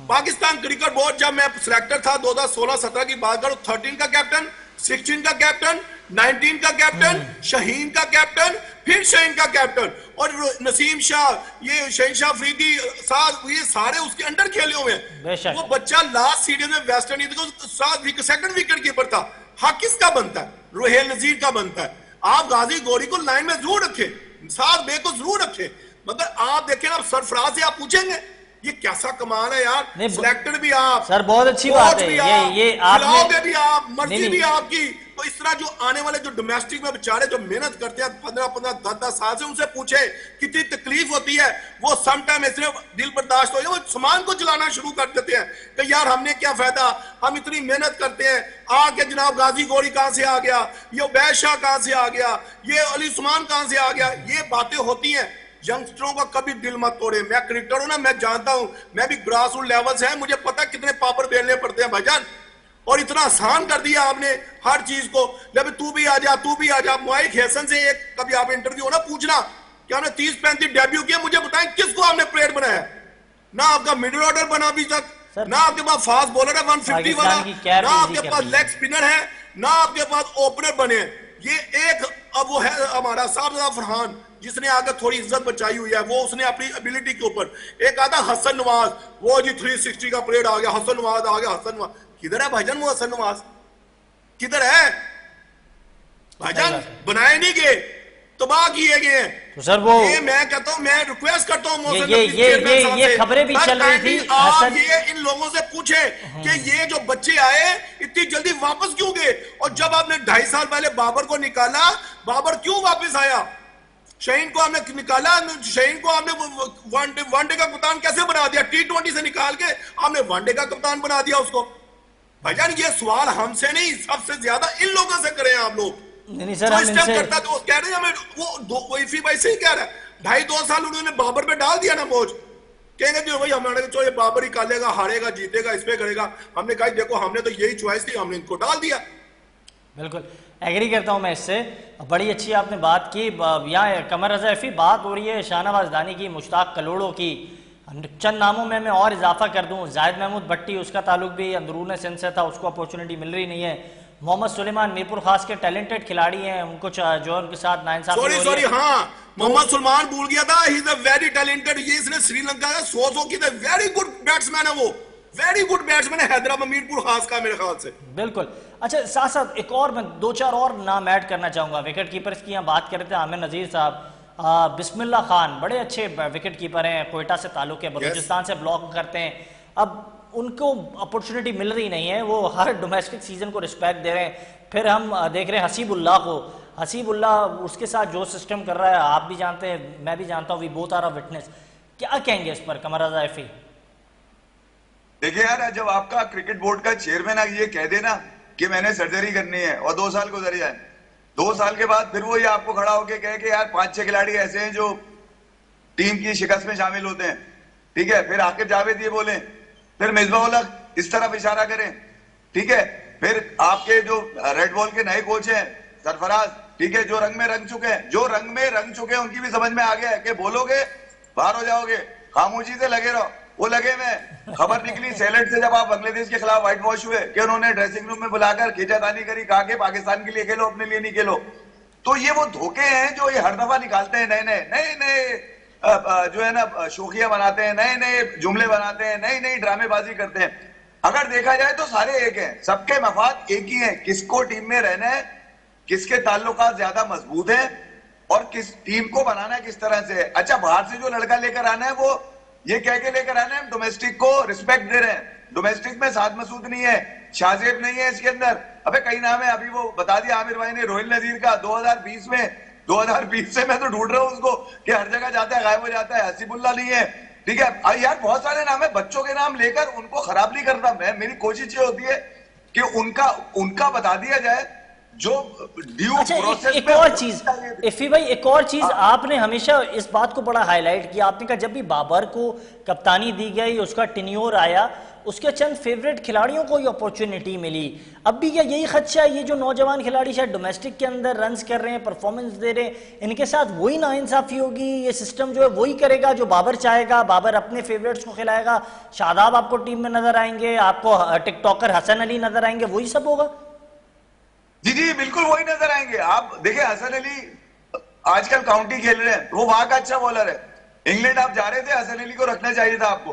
पाकिस्तान क्रिकेट बोर्ड, जब मैं सिलेक्टर था 2016-17 की बात करूं, 13 का कैप्टन, 16 का कैप्टन, 19 का कैप्टन, शहीन का कैप्टन, फिर शहीन का कैप्टन, और नसीम शाह, ये शहीन शाह अफरीदी साहब, ये सारे उसके अंडर खेले हुए हैं। वो बच्चा लास्ट सीरीज में वेस्ट इंडीज को सेकंड विकेट कीपर था। हक किसका बनता है? रोहेल नजीर का बनता है। आप गाजी गौरी को लाइन में जरूर रखें, साथ बे को जरूर रखें, मगर आप देखें ना, सरफराज से आप पूछेंगे ये कैसा कमाल है यार, सिलेक्टेड भी आप, सर बहुत अच्छी बात है, ये आपने भी आप, मर्जी भी आपकी। तो इस तरह जो आने वाले जो डोमेस्टिक में बेचारे जो मेहनत करते हैं 15-15 10-10 साल से, उनसे पूछे कितनी तकलीफ होती है। वो सम टाइम इसलिए दिल बर्दाश्त हो जाए, वो सामान को जलाना शुरू कर देते हैं कि यार हमने क्या फायदा, हम इतनी मेहनत करते हैं, आके जनाब गाजी गौरी कहां से आ गया, ये उबैद शाह कहां से आ गया, ये अली उस्मान कहां से आ गया। ये बातें होती हैं। यंगस्टरों का कभी दिल मत तोड़े। मैं क्रिकेटर हूं ना, मैं जानता हूं, मैं भी ग्रास रूट लेवल से है, मुझे पता कितने पापड़ बेलने पड़ते हैं भाईजान। और इतना आसान कर दिया आपने हर चीज को, जब तू भी आ जा, तू भी आ जा। मुआइक हैसन से एक कभी आप इंटरव्यू हो ना, पूछना कि आपने 30-35 डेब्यू किया, मुझे बताएं किसको आपने प्लेयर बनाया? ना आपका मिडिल ऑर्डर बना अभी तक, ना आपके पास फास्ट बॉलर है 150 वाला, ना आपके पास लेग स्पिनर है, ना आपके पास ओपनर बने। ये एक अब वो है हमारा साहब फरहान, जिसने आगे थोड़ी इज्जत बचाई हुई है, वो उसने अपनी एबिलिटी के ऊपर। एक आता हसन नवाज, वो जी 360 का प्लेयर आ गया, हसन नवाज आ गया। हसन नवाज किधर है भाईजान? वो हसन नवाज किधर है भाईजान? बनाए नहीं गए, तबाह किए गए हैं। तो सर वो ये मैं कहता हूं, मैं रिक्वेस्ट करता हूं ये खबरें भी चल रही थी, आप ये इन लोगों से पूछे कि ये जो बच्चे आए इतनी जल्दी वापस क्यों गए? और जब आपने 2.5 साल पहले बाबर को निकाला, बाबर क्यों वापस आया? शहीन को आपने निकाला, शहीन को आपने वनडे का कप्तान कैसे बना दिया? T20 से निकाल के आपने वनडे का कप्तान बना दिया उसको। भाईजान ये सवाल हमसे नहीं, सबसे ज्यादा इन लोगों से करें आप लोग। नहीं सर, हम इनसे करता तो कह रहे हैं हमें, वो इफी भाई से ही कह रहा है, 2.5-2 साल उन्होंने बाबर पे डाल दिया ना बोझ। कहेंगे जी भाई हमारे तो ये बाबर ही कालेगा, हारेगा, जीतेगा, इस पे करेगा। हमने कहा देखो हमने तो यही चॉइस थी, हमने इनको डाल दिया। बिल्कुल एग्री करता हूं मैं इससे, बड़ी अच्छी आपने बात की। यहाँ कमर रजा एफी बात हो रही है शाहनवाज दानी की, मुश्ताक कलोड़ो की। चंद नामों में मैं और इजाफा कर दूं, जाहिद महमूद भट्टी, उसका ताल्लुक भी अंदरून सिंध से था, उसको अपॉर्चुनिटी मिल रही नहीं है। मोहम्मद सुलेमान मीरपुर खास के टैलेंटेड खिलाड़ी हैं, उनको जो उनके साथ नाइंसाफी सॉरी हाँ, मोहम्मद सुलेमान भूल गया था, he is a very talented. ये इसने श्रीलंका का 100 की वेरी गुड बैट्समैन है, वो वेरी गुड बैट्समैन है, हैदराबाद मीरपुर खास का मेरे ख्याल से। बिल्कुल। अच्छा साथ साथ एक और मैं 2-4 और नाम ऐड करना चाहूंगा। विकेट कीपर्स की यहाँ बात कर रहे थे आमिर नज़ीर साहब, बिस्मिल्लाह खान बड़े अच्छे विकेट कीपर हैं, कोयटा से ताल्लुक है, बलूचिस्तान से ब्लॉक करते हैं। अब उनको अपॉर्चुनिटी मिल रही नहीं है, वो हर डोमेस्टिक सीजन को रिस्पेक्ट दे रहे हैं। फिर हम देख रहे हैं हसीबुल्लाह को, हसीबुल्लाह उसके साथ जो सिस्टम कर रहा है, आप भी जानते हैं, मैं भी जानता हूँ, we both are a witness. क्या कहेंगे इस पर कमर रजा एफी? देखिए यार, जब आपका क्रिकेट बोर्ड का चेयरमैन ये कह देना कि मैंने सर्जरी करनी है और 2 साल गुजर जाए, 2 साल के बाद फिर वो ये आपको खड़ा होके कहे कि यार 5-6 खिलाड़ी ऐसे हैं जो टीम की शिकस्त में शामिल होते हैं, ठीक है, फिर आकिब जावेद ये बोले, फिर मिसबाह उल हक इस तरफ इशारा करें, ठीक है, फिर आपके जो रेड बॉल के नए कोच हैं सरफराज, ठीक है, जो रंग में रंग चुके हैं, जो रंग में रंग चुके हैं उनकी भी समझ में आ गया है कि बोलोगे बाहर हो जाओगे, खामोशी से लगे रहो। वो लगे में खबर निकली सैलेड से जब आप बांग्लादेश के खिलाफ व्हाइट वॉश हुए कि उन्होंने ड्रेसिंग रूम में बुलाकर खींचातानी करी, कहा कि पाकिस्तान के लिए खेलो, अपने लिए नहीं खेलो। तो ये वो धोखे हैं जो ये हर दफा निकालते हैं, नए नए जो है ना शोखिया बनाते हैं, नए नए जुमले बनाते हैं, नई नई ड्रामेबाजी करते हैं। अगर देखा जाए तो सारे एक हैं, सबके मफाद एक ही है, किसको टीम में रहना है, किसके ताल्लुकात ज्यादा मजबूत हैं और किस टीम को बनाना है किस तरह से। अच्छा, बाहर से जो लड़का लेकर आना है वो ये कह के लेकर आना है डोमेस्टिक को रिस्पेक्ट दे रहे हैं। डोमेस्टिक में साद मसूद नहीं है, शाहजेब नहीं है इसके अंदर, अबे कई नाम है, अभी वो बता दिया आमिर भाई ने रोहिल नजीर का 2020 से मैं तो ढूंढ रहा हूं उसको कि हर जगह जाता है गायब हो जाता है। हसीबुल्लाह नहीं है, ठीक है यार, बहुत सारे नाम है, बच्चों के नाम लेकर उनको खराब नहीं करता मैं, मेरी कोशिश ये होती है कि उनका बता दिया जाए जो ड्यू प्रोसेस। एक और चीज इफी भाई, एक और चीज आपने हमेशा इस बात को बड़ा हाईलाइट किया, आपने कहा जब भी बाबर को कप्तानी दी गई, उसका टेन्योर आया, उसके चंद फेवरेट खिलाड़ियों को ये अपॉर्चुनिटी मिली। अब भी क्या यही खदशा है, ये जो नौजवान खिलाड़ी शायद डोमेस्टिक के अंदर रन्स कर रहे हैं, परफॉर्मेंस दे रहे हैं, इनके साथ वही नाइंसाफी होगी, ये सिस्टम जो है वही करेगा जो बाबर चाहेगा, बाबर अपने फेवरेट्स को खिलाएगा, शादाब आपको टीम में नजर आएंगे, आपको टिकटॉकर हसन अली नजर आएंगे, वही सब होगा? जी बिल्कुल वही नजर आएंगे। आप देखिए हसन अली आजकल काउंटी खेल रहे हैं, वो वहां का अच्छा बॉलर है। इंग्लैंड आप जा रहे थे, हसन अली को रखना चाहिए था आपको,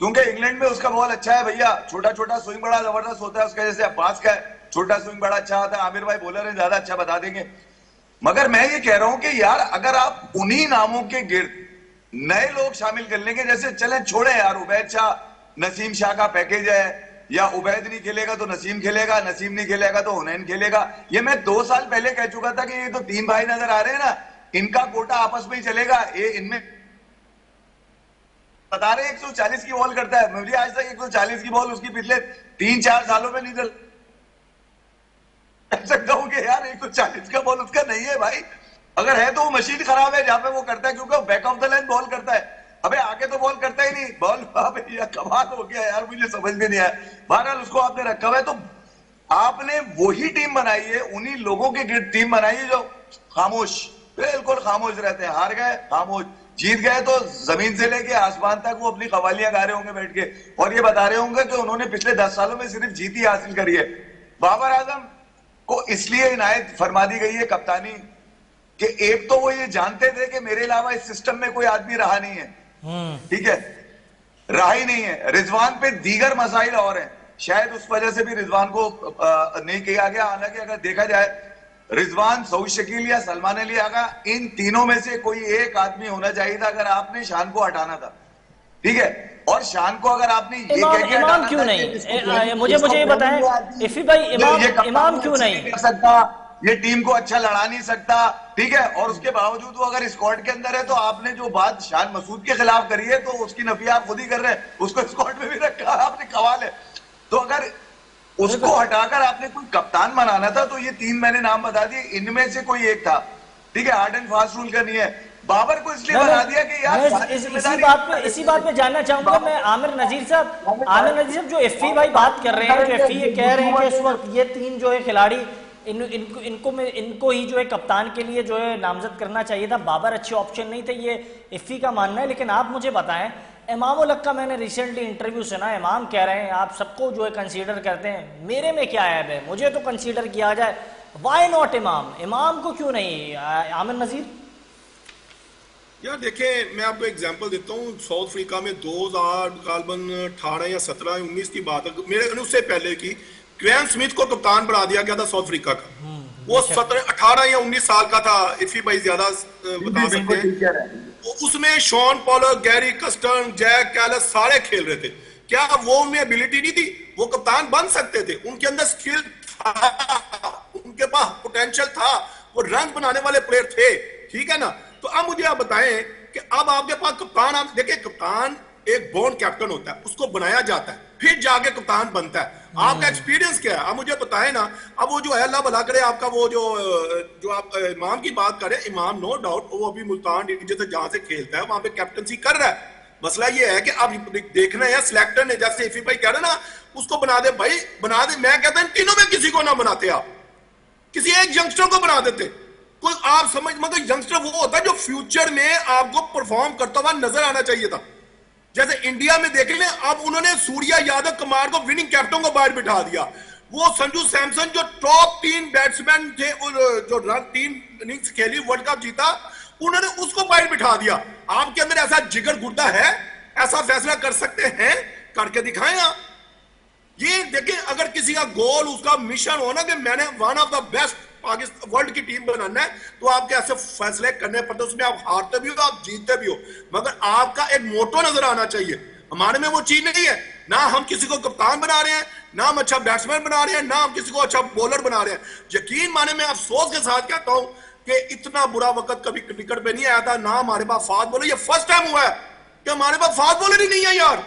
क्योंकि इंग्लैंड में उसका बॉल अच्छा है भैया, छोटा छोटा स्विंग बड़ा जबरदस्त होता है उसका, जैसे अब्बास का है, छोटा स्विंग बड़ा अच्छा होता है। आमिर भाई बॉलर है, ज्यादा अच्छा बता देंगे। मगर मैं ये कह रहा हूं कि यार अगर आप उन्हीं नामों के गिर्द नए लोग शामिल कर लेंगे, जैसे चले छोड़े यार, उबैद शाह, नसीम शाह का पैकेज है, या उबैद नहीं खेलेगा तो नसीम खेलेगा, नसीम नहीं खेलेगा तो हुनैन खेलेगा। ये मैं 2 साल पहले कह चुका था कि ये तो 3 भाई नजर आ रहे हैं ना, इनका कोटा आपस में ही चलेगा, ये इनमें बता रहे 140 की बॉल करता है, मुझे आज तक 140 की बॉल उसकी पिछले 3-4 सालों में नहीं कह सकता हूं कि यार 140 का बॉल उसका नहीं है भाई। अगर है तो वो मशीन खराब है जहां पे वो करता है, क्योंकि वो back of the line ball करता है, अबे आगे तो बॉल करता ही नहीं, बॉल कमाल हो गया यार, मुझे समझ में नहीं आया। बहरहाल उसको आपने रखा हुआ है, तो आपने वही टीम बनाई है, उन्हीं लोगों की टीम बनाई है जो खामोश, बिल्कुल खामोश रहते हैं, हार गए खामोश, जीत गए तो जमीन से लेके आसमान तक वो अपनी कवालियां गा रहे होंगे बैठ के, और ये बता रहे होंगे कि उन्होंने पिछले 10 सालों में सिर्फ जीत ही हासिल करी है। बाबर आजम को इसलिए इनायत फरमा दी गई है कप्तानी कि एक तो वो ये जानते थे कि मेरे अलावा इस सिस्टम में कोई आदमी रहा नहीं है, ठीक है, रहा ही नहीं है। रिजवान पे दीगर मसाइल और हैं, शायद उस वजह से भी रिजवान को नहीं किया गया। हालांकि अगर देखा जाए रिजवान, सऊद शकील या सलमान अली आगा, इन तीनों में से कोई एक आदमी होना चाहिए था अगर आपने शान को हटाना था, ठीक है। और शान को अगर आपने ये कह के इमाम क्यों नहीं, मुझे ये बताएं इफी भाई, इमाम क्यों नहीं कर सकता, ये टीम को अच्छा लड़ा नहीं सकता, ठीक है, और उसके बावजूद वो अगर स्क्वाड के अंदर है, तो आपने जो बात शान मसूद के खिलाफ करी है तो उसकी नफी आप खुद ही कर रहे हैं, उसको स्क्वाड में भी रखा आपने, कमाल है। तो अगर उसको हटाकर आपने कोई कप्तान बनाना था तो ये 3 मैंने नाम बता दिए, इनमें से कोई एक था, ठीक है, हार्ड एंड फास्ट रूल का नहीं है। बाबर को इसलिए बना दिया कि यार इसी बात पे जानना चाहूंगा मैं आमिर नजीर साहब, जो एफी भाई बात कर रहे हैं, जो एफी ये कह रहे हैं कि इस वक्त ये 3 जो है खिलाड़ी, इनको ही जो है कप्तान के लिए जो है नामजद करना चाहिए था, बाबर अच्छे ऑप्शन नहीं थे, ये इफ़ी का मानना है। लेकिन आप मुझे बताएं, इमाम उल हक का मैंने रिसेंटली इंटरव्यू सुना, इमाम कह रहे हैं आप सबको जो है कंसीडर करते हैं, मेरे में क्या ऐब है, मुझे तो कंसीडर किया जाए, वाई नॉट इमाम को क्यों नहीं? आमिर नजीर यार देखें, मैं आपको एग्जांपल देता हूँ, साउथ अफ्रीका में 2018 या 17 19 की बात है, मेरे उससे पहले की, ग्रैम स्मिथ को कप्तान बना दिया गया था साउथ अफ्रीका का, वो 18 या 19 साल का था, इफी भाई ज्यादा बता सकते हैं। उसमें Shaun Pollock, Gary Kirsten, Jacques Kallis सारे खेल रहे थे, क्या वो उनमें एबिलिटी नहीं थी? वो कप्तान बन सकते थे, उनके अंदर स्किल था, उनके पास पोटेंशियल था, वो रन बनाने वाले प्लेयर थे, ठीक है ना। तो अब मुझे आप बताएं कि अब आपके पास कप्तान, आप देखिए कप्तान एक बॉर्न कैप्टन होता है, उसको बनाया जाता है, फिर जाके कप्तान बनता है। आपका एक्सपीरियंस क्या है, आप मुझे बताएं ना। अब वो जो है अल्लाह भला करे आपका, वो जो आप इमाम की बात करें, इमाम नो डाउट वो अभी मुल्तान जैसे जहां से खेलता है वहां पे कैप्टनसी कर रहा है। मसला ये है कि अब देखना है सिलेक्टर ने, जैसे इफी भाई कह रहे ना, उसको बना दे भाई, बना दे। मैं कहता हूं तीनों में किसी को ना बनाते, आप किसी एक यंगस्टर को बना देते कोई, आप समझ, मगर यंगस्टर वो होता है जो फ्यूचर में आपको परफॉर्म करता हुआ नजर आना चाहिए था। जैसे इंडिया में देख लें, अब उन्होंने सूर्या यादव कुमार को विनिंग कैप्टन को बाहर बिठा दिया। वो संजू सैमसन जो टॉप 3 बैट्समैन थे, जो रन 3 इनिंग्स खेली, वर्ल्ड कप जीता, उन्होंने उसको बाहर बिठा दिया। आपके अंदर ऐसा जिगर गुर्दा है, ऐसा फैसला कर सकते हैं, करके दिखाएं आप। ये देखिए, अगर किसी का गोल, उसका मिशन हो ना कि मैंने one of the best Pakistan world की टीम बनाना है, तो आपके ऐसे फैसले करने पड़ते, उसमें आप हारते भी हो, आप जीतते भी हो, मगर आपका एक मोटो नजर आना चाहिए। हमारे में वो चीज नहीं है, ना हम किसी को कप्तान बना रहे हैं, ना हम अच्छा बैट्समैन बना रहे हैं, ना हम किसी को अच्छा बॉलर बना रहे हैं। यकीन माने, मैं अफसोस के साथ कहता हूं कि इतना बुरा वक्त कभी क्रिकेट पे नहीं आया था। ना हमारे पास फास्ट बॉलर, ये फर्स्ट टाइम हुआ है कि हमारे पास फास्ट बॉलर ही नहीं है यार,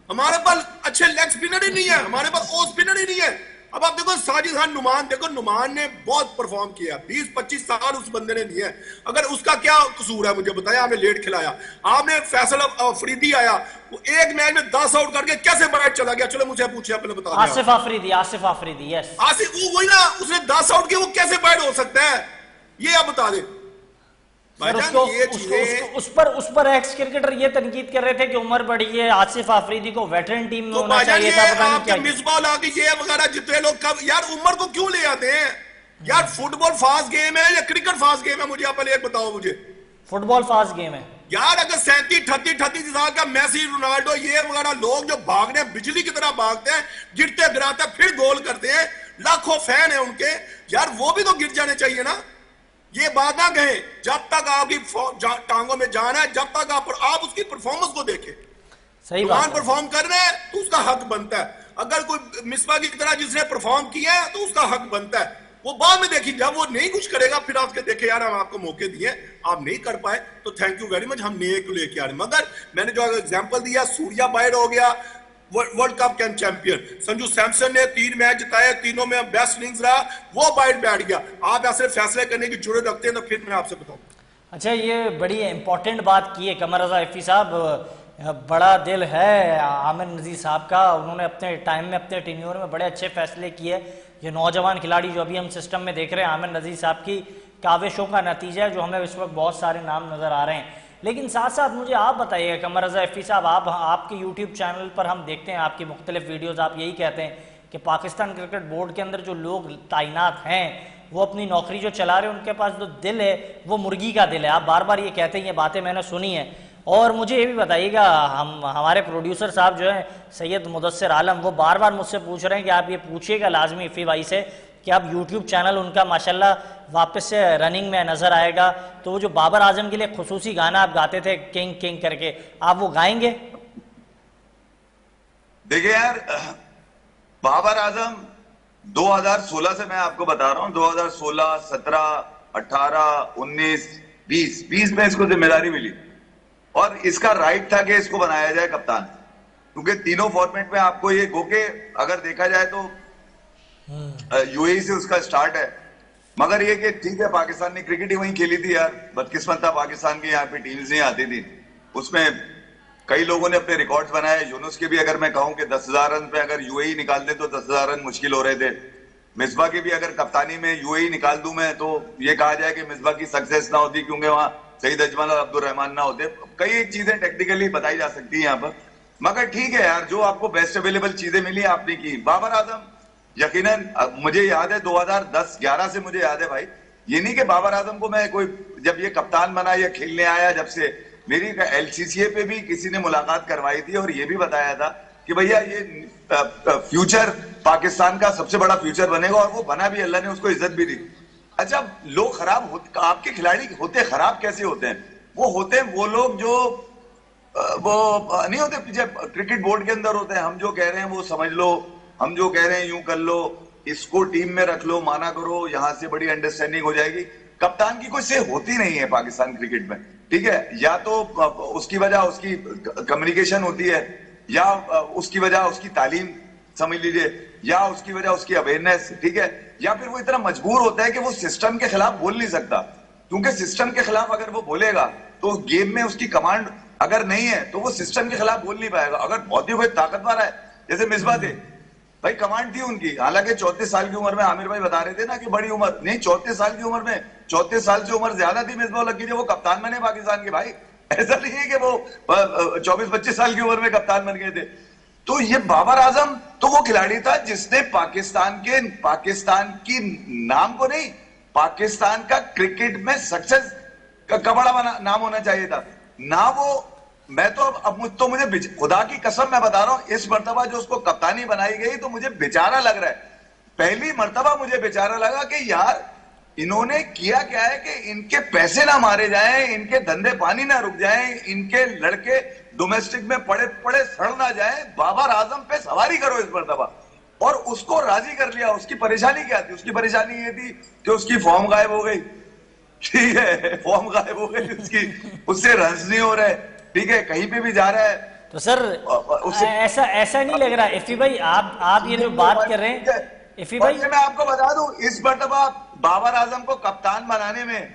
हमारे पास अच्छे लेग स्पिनर ही नहीं है, हमारे पास ऑफ स्पिनर ही नहीं है। अब आप देखो साजिद खान नुमान, देखो नुमान ने बहुत परफॉर्म किया, 20-25 साल उस बंदे ने दिए। अगर उसका क्या कसूर है मुझे बताया, आपने लेट खिलाया, आपने फैसल अफरीदी आया, वो एक मैच में 10 आउट करके कैसे बाहर चला गया, चलो मुझे पूछिए, पहले बता। आसिफ आफरीदी, आसिफ आफरीदी, यस, आसिफ, वो वही ना, उसने 10 आउट किए, वो कैसे बाहर हो सकता है, ये आप बता दें। उस पर एक्स क्रिकेटर ये तनकीद कर रहे थे कि उम्र बढ़ी है, आसिफ आफरीदी को वेटरन टीम में तो होना चाहिए था, पता नहीं क्या मिसबाह लाके ये वगैरह जितने लोग कब यार उम्र को क्यों ले आते हैं यार। फुटबॉल फास्ट गेम है या क्रिकेट फास्ट गेम है, मुझे आप पहले बताओ मुझे। फुटबॉल फास्ट गेम है यार। अगर 37-38 साल का मेसी, रोनाल्डो, ये वगैरह लोग जो भागने बिजली की तरह भागते हैं, गिरते गिराते फिर गोल करते हैं, लाखों फैन है उनके, यार वो भी तो गिर जाने चाहिए ना। ये बात ना कहें, जब तक आपकी टांगों में जाना है, जब तक आप उसकी परफॉर्मेंस को देखें। सही बात, परफॉर्म कर रहे हैं तो उसका हक बनता है। अगर कोई मिसबा की तरह जिसने परफॉर्म किया है तो उसका हक बनता है, वो बाद में देखिए, जब वो नहीं कुछ करेगा फिर आपके देखे यार हम आपको मौके दिए, आप नहीं कर पाए, तो थैंक यू वेरी मच, हम नए को लेके आ रहे। मगर मैंने जो एग्जांपल दिया, सूर्या बाहर हो गया, वर्ल्ड कप के चैंपियन, संजू सैमसन ने 3 मैच जिताए, तीनों में बेस्ट इनिंग्स रहा, वो बाहर बैठ गया। आप ऐसे फैसले करने की जरूरत रखते हैं तो फिर मैं आपसे बताऊं। अच्छा, ये बड़ी इंपॉर्टेंट बात की है कमर रजा इफ़ी साहब, बड़ा दिल है आमिर नज़ीर साहब का, उन्होंने अपने टाइम में, अपने टेन्योर में बड़े अच्छे फैसले किए। ये नौजवान खिलाड़ी जो अभी हम सिस्टम में देख रहे हैं, आमिर नज़ीर साहब की काविशों का नतीजा है, जो हमें इस वक्त बहुत सारे नाम नज़र आ रहे हैं। लेकिन साथ साथ मुझे आप बताइए कमर रजा इफ़ी साहब, आपके यूट्यूब चैनल पर हम देखते हैं आपकी मुख्तलिफ वीडियोज़, आप यही कहते हैं कि पाकिस्तान क्रिकेट बोर्ड के अंदर जो लोग तैनात हैं, वो अपनी नौकरी जो चला रहे हैं, उनके पास जो दिल है वो मुर्गी का दिल है। आप बार बार ये कहते हैं, ये बातें मैंने सुनी हैं। और मुझे ये भी बताइएगा, हमारे प्रोड्यूसर साहब जो हैं सैयद मुदस्सिर आलम, वो बार बार मुझसे पूछ रहे हैं कि आप ये पूछिएगा लाजमी इफ़ी भाई से कि आप यूट्यूब चैनल उनका माशाल्लाह वापस से रनिंग में नज़र आएगा, तो वो जो बाबर आजम के लिए खुसूसी गाना आप गाते थे किंग किंग करके, आप वो गाएंगे? देखिए यार, बाबर आजम 2016 से मैं आपको बता रहा हूं, 2016, 17, 18, 19, 20 में इसको जिम्मेदारी मिली और इसका राइट था कि इसको बनाया जाए कप्तान, क्योंकि तीनों फॉर्मेट में आपको ये गोके अगर देखा जाए तो यूएई से उसका स्टार्ट है। मगर ये कि ठीक है, पाकिस्तान ने क्रिकेट ही वहीं खेली थी यार, बदकिस्मत था पाकिस्तान की यहाँ पे टीम्स नहीं आती थी, उसमें कई लोगों ने अपने रिकॉर्ड्स बनाए। यूनुस के भी अगर मैं कहूं कि 10,000 रन पे अगर यूएई निकाल दे तो 10,000 रन मुश्किल हो रहे थे। मिसबा की भी अगर कप्तानी में यूएई निकाल दूं मैं तो ये कहा जाए कि मिसबा की सक्सेस ना होती, क्योंकि वहां सईद अजमल और अब्दुल रहमान ना होते। कई चीजें टेक्निकली बताई जा सकती है यहाँ पर, मगर ठीक है यार, जो आपको बेस्ट अवेलेबल चीजें मिली आपने की। बाबर आजम यकीनन मुझे याद है 2010-11 से मुझे याद है भाई, ये नहीं कि बाबर आजम को मैं कोई, जब ये कप्तान बना या खेलने आया, जब से मेरी एलसीसीए पे भी किसी ने मुलाकात करवाई थी और ये भी बताया था कि भैया ये फ्यूचर पाकिस्तान का सबसे बड़ा फ्यूचर बनेगा, और वो बना भी, अल्लाह ने उसको इज्जत भी दी। अच्छा, लोग खराब होते, आपके खिलाड़ी होते खराब कैसे होते हैं? वो होते हैं वो लोग जो वो नहीं होते, जब क्रिकेट बोर्ड के अंदर होते हैं, हम जो कह रहे हैं वो समझ लो, हम जो कह रहे हैं यूं कर लो, इसको टीम में रख लो, माना करो, यहां से बड़ी अंडरस्टैंडिंग हो जाएगी। कप्तान की कोई से होती नहीं है पाकिस्तान क्रिकेट में, ठीक है। या तो उसकी वजह उसकी कम्युनिकेशन होती है, या उसकी वजह उसकी तालीम समझ लीजिए, या उसकी वजह उसकी अवेयरनेस, ठीक है, या फिर वो इतना मजबूर होता है कि वो सिस्टम के खिलाफ बोल नहीं सकता, क्योंकि सिस्टम के खिलाफ अगर वो बोलेगा तो गेम में उसकी कमांड अगर नहीं है तो वो सिस्टम के खिलाफ बोल नहीं पाएगा। अगर बहुत ही कोई ताकतवर है, जैसे मिसबा थे भाई, कमांड थी उनकी, हालांकि 34 साल की उम्र में, आमिर भाई बता रहे थे ना कि बड़ी उम्र नहीं, 34 साल की उम्र में, 34 साल से उम्र ज्यादा थी मिसबा उल हक की, वो कप्तान बने पाकिस्तान के। भाई ऐसा नहीं है कि वो 24-25 साल की उम्र में कप्तान बन गए थे। तो ये बाबर आजम तो वो खिलाड़ी था जिसने पाकिस्तान की नाम को नहीं, पाकिस्तान का क्रिकेट में सक्सेस का बड़ा नाम होना चाहिए था ना। वो मैं तो अब मुझे खुदा की कसम मैं बता रहा हूं, इस मर्तबा जो उसको कप्तानी बनाई गई तो मुझे बेचारा लग रहा है। पहली मर्तबा मुझे बेचारा लगा कि यार इन्होंने किया क्या है कि इनके पैसे ना मारे जाएं, इनके धंधे पानी ना रुक जाएं, इनके लड़के डोमेस्टिक में पड़े पड़े सड़ ना जाएं, बाबर आजम पे सवारी करो इस मर्तबा। और उसको राजी कर लिया। उसकी परेशानी क्या थी? उसकी परेशानी ये थी कि उसकी फॉर्म गायब हो गई, ठीक है, फॉर्म गायब हो गई उसकी, उससे रन्स नहीं हो रहे, ठीक है, कहीं पे भी जा रहा है। तो सर ऐसा नहीं लग रहा इफी भाई, आप ये जो बात कर रहे हैं इफी भाई, मैं आपको बता दूं, इस मर्तबा बाबर आजम को कप्तान बनाने में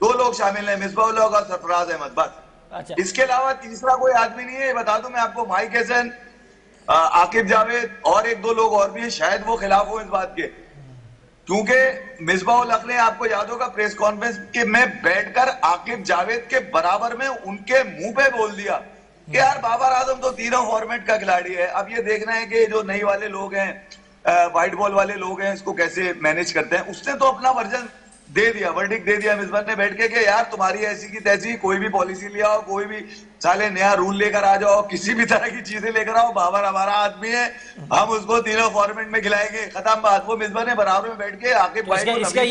2 लोग शामिल हैं, मिसबा उल हक और सरफराज अहमद, बस। अच्छा। इसके अलावा तीसरा कोई आदमी नहीं है। बता दूं मैं आपको, माइक हसन, आकिब जावेद और 1-2 लोग और भी हैं, शायद वो खिलाफ हो इस बात के, क्योंकि मिसबा उल हक ने, आपको याद होगा, प्रेस कॉन्फ्रेंस के में बैठकर आकिब जावेद के बराबर में उनके मुंह पे बोल दिया कि यार बाबर आजम तो तीनों फॉर्मेट का खिलाड़ी है। अब ये देखना है कि जो नई वाले लोग हैं, व्हाइट बॉल वाले लोग हैं, इसको कैसे मैनेज करते हैं। उसने तो अपना वर्जन दे दिया, वर्डिक दे दिया मिसबा ने बैठ के कि यार तुम्हारी ऐसी की तैसी, कोई भी पॉलिसी ले आओ, कोई भी साले नया रूल लेकर आ जाओ, किसी भी तरह की चीजें लेकर आओ, बाबर हमारा आदमी है, हम उसको तीनों फॉर्मेट में खिलाएंगे, खत्म बात। वो मिसबा ने बराबर में बैठ के आके इसका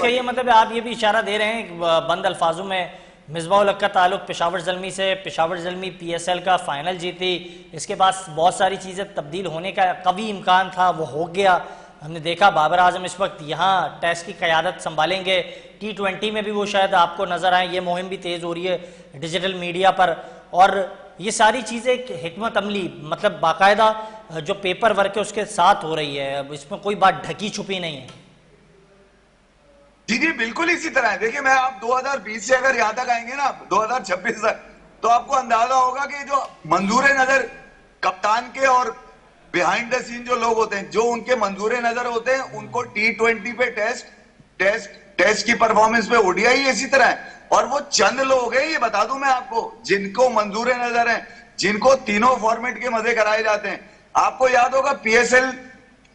ये मतलब है आप ये भी इशारा दे रहे हैं बंद अल्फाजों में, मिसबा उल हक का ताल्लुक पेशावर ज़ल्मी से, पेशावर ज़ल्मी PSL का फाइनल जीती, इसके बाद बहुत सारी चीज़ें तब्दील होने का कभी इम्कान था, वो हो गया। हमने देखा बाबर आजम इस वक्त यहाँ टेस्ट की क़यादत संभालेंगे, T20 में भी वो शायद आपको नज़र आए। ये मुहिम भी तेज़ हो रही है डिजिटल मीडिया पर, और ये सारी चीज़ें हिकमत अमली, मतलब बाकायदा जो पेपर वर्क है उसके साथ हो रही है, इसमें कोई बात ढकी छुपी नहीं है। जी जी बिल्कुल इसी तरह है। देखिए, मैं आप 2020 से अगर यहां तक आएंगे ना 2026 तक, तो आपको अंदाजा होगा कि जो मंजूर नजर कप्तान के और बिहाइंड द सीन जो लोग होते हैं, जो उनके मंजूर नजर होते हैं, उनको T20 पे टेस्ट की परफॉर्मेंस पे ODI इसी तरह है। और वो चंद लोग हैं, ये बता दूं मैं आपको, जिनको मंजूर नजर है, जिनको तीनों फॉर्मेट के मजे कराए जाते हैं। आपको याद होगा PSL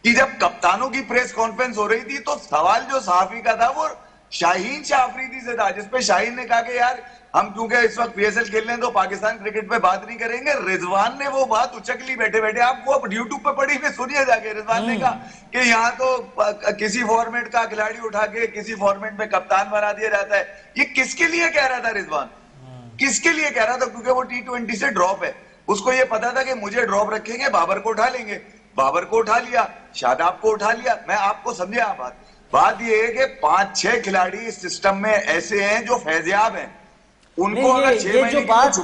कि जब कप्तानों की प्रेस कॉन्फ्रेंस हो रही थी तो सवाल जो सहाफी का था वो शाहीन शाह अफरीदी से था, जिसपे शाहीन ने कहा कि यार हम क्योंकि इस वक्त PSL खेल रहे हैं तो पाकिस्तान क्रिकेट पे बात नहीं करेंगे। रिजवान ने वो बात उचक ली बैठे बैठे, आप वो यूट्यूब पे पढ़ी हुई सुनिए जाके। रिजवान ने कहा कि यहाँ तो किसी फॉर्मेट का खिलाड़ी उठा के किसी फॉर्मेट में कप्तान बना दिया जाता है। ये किसके लिए कह रहा था रिजवान? किसके लिए कह रहा था? क्योंकि वो T20 से ड्रॉप है, उसको ये पता था कि मुझे ड्रॉप रखेंगे, बाबर को उठा लेंगे। बाबर को उठा लिया, शादाब को उठा लिया। मैं आपको समझा बात ये है कि 5-6 खिलाड़ी इस सिस्टम में ऐसे हैं जो फैजियाब हैं, उनको अगर ये जो बात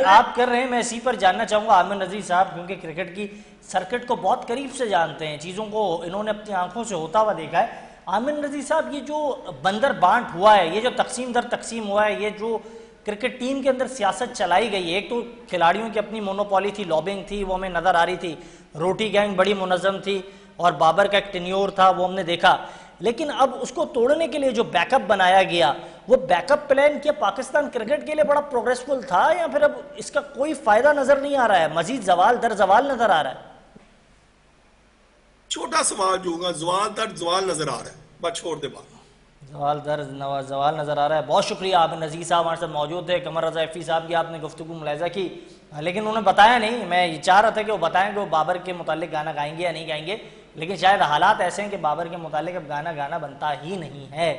आप कर रहे हैं, मैं इसी पर जानना चाहूंगा आमिर नजीर साहब, क्योंकि क्रिकेट की सर्किट को बहुत करीब से जानते हैं, चीज़ों को इन्होंने अपनी आंखों से होता हुआ देखा है। आमिर नजीर साहब, ये जो बंदर बांट हुआ है, ये जो तकसीम दर तकसीम हुआ है, ये जो क्रिकेट टीम के अंदर सियासत चलाई गई है, एक तो खिलाड़ियों की अपनी मोनोपॉली थी, लॉबिंग थी, वो हमें नज़र आ रही थी, रोटी गैंग बड़ी मुनज़्ज़म थी, और बाबर का एक टेन्योर था, वो हमने देखा। लेकिन अब उसको तोड़ने के लिए जो बैकअप बनाया गया, वो बैकअप प्लान क्या पाकिस्तान क्रिकेट के लिए बड़ा प्रोग्रेसफुल था, या फिर अब इसका कोई फायदा नजर नहीं आ रहा है, मजीद जवाल दर जवाल नजर आ रहा है? छोटा सवाल जो होगा, जवाल दर जवाल नजर आ रहा है, बस छोड़ दे बात। जवाल दर जवाल नज़र आ रहा है। बहुत शुक्रिया आमिर नज़ीर साहब हमारे साथ मौजूद थे। कमर रज़ा इफ़ी साहब की आपने गुफ्तगू मुलाहिज़ा की, लेकिन उन्होंने बताया नहीं। मैं ये चाह रहा था कि वो बताएं कि वो बाबर के मुतालिक गाना गाएंगे या नहीं गाएंगे, लेकिन शायद हालात ऐसे हैं कि बाबर के मुतालिक अब गाना बनता ही नहीं है।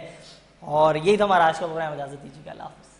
और यही तो हमारा आज का प्रोग्राम। इजाज़त दीजिएगा, अल्लाह हाफ़िज़।